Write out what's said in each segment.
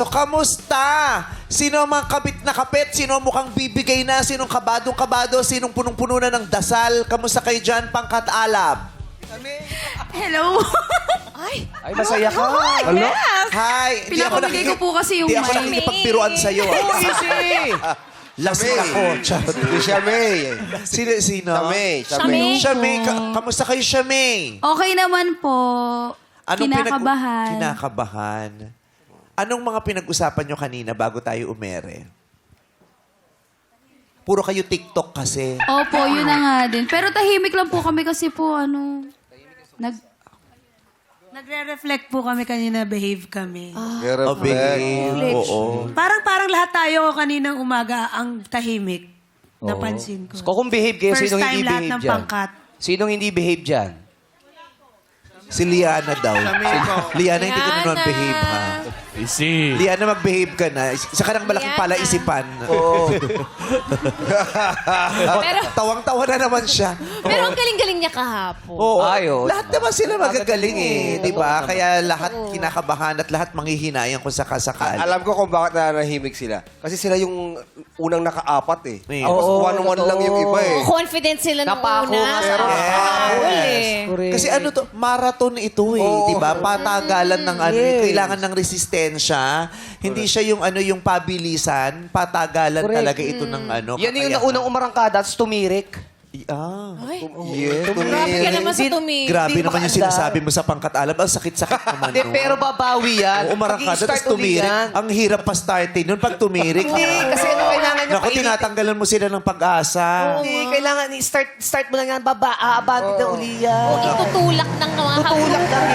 So, kamusta? Sino ang mga kapit na kapit? Sino ang mukhang bibigay na? Sinong kabadong-kabado? Sinong punong-puno na ng dasal? Kamusta kayo dyan, pangkat alab? Hello. Ay, masaya ka. Hello? Hi! Pinapamigay ko po kasi yung Di ako mic. nakikipagpiruan sa'yo. Easy! Lasing ako. Charot. Siya May. Sino? May. Siya May. Kamusta kayo, Siya May? Okay naman po. Kinakabahan. Kinakabahan. Anong mga pinag-usapan nyo kanina bago tayo umere? Puro kayo TikTok kasi. Opo, yun na nga din. Pero tahimik lang po kami kasi po, Nagre-reflect po kami kanina, behave kami. Oh, babe. Oo. Parang lahat tayo kaninang umaga ang tahimik. Napansin ko. Kung behave kayo, First sinong time hindi lahat behave ng dyan? pangkat. Sinong hindi behave dyan? Si Liana daw. Liana, hindi ka na naman behave, ha? Easy. Liana, mag-behave ka na. Isa ka ng malaking Liana. palaisipan. Oo. Tawang-tawa na naman siya. Pero ang galing-galing niya kahapon. Oo. Ayos. Lahat naman sila magagaling eh. Di ba? Kaya lahat kinakabahan at lahat manghihinayan kung sakasakali. Alam ko kung bakit nananahimik sila. Kasi sila yung unang nakaapat eh. Yeah. Tapos Oo, one-on-one lang yung iba eh. Confident sila nung Napako una. nga. Pero Yes. Kasi ano to, marathon ito eh, Oo. 'di ba? Patagalan ng ano, Yes. kailangan ng resistensya. Hindi siya yung ano yung pabilisan, patagalan Correct. talaga ito ng ano. Yan yung kakayahan. unang umarangkada, tapos tumirik. Ay, Yes, grabe ka naman sa tumi. Grabe Hindi naman yung makaandar. sinasabi mo sa pangkat alam. Ang sakit-sakit naman. Hindi, nun. pero babawi yan. Oo, umarangkada, Mag-i-start tapos tumirik. uli yan. Ang hirap pa startin nun pag tumirik. Hindi, kasi ano kailangan nyo Naku, tinatanggalan mo sila ng pag-asa. Hindi, kailangan start mo lang yan, abandon na uli yan. O itutulak ng mga Tutulak lang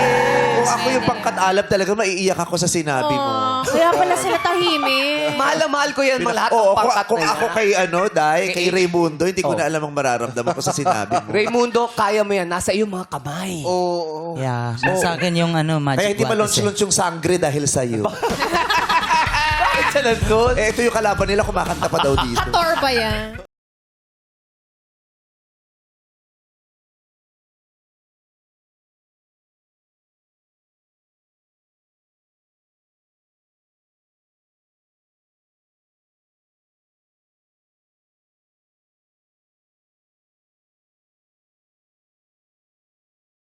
Kung ako yung pangkat alab talaga, maiiyak ako sa sinabi mo. Kaya pala sila tahimik. Mahal na mahal ko yan, lahat Oo, ng pangkat kung na ako yan. kay kay Raymundo, hindi ko Oh. na alam ang mararamdaman ko sa sinabi mo. Raymundo, kaya mo yan. Nasa iyong mga kamay. Oo. Yeah. Sa akin yung magic Kaya hindi wand kasi. malunch-lunch yung sangre dahil sa'yo. Bakit siya nandun? Ito yung kalaban nila, kumakanta pa daw dito. Hator ba yan?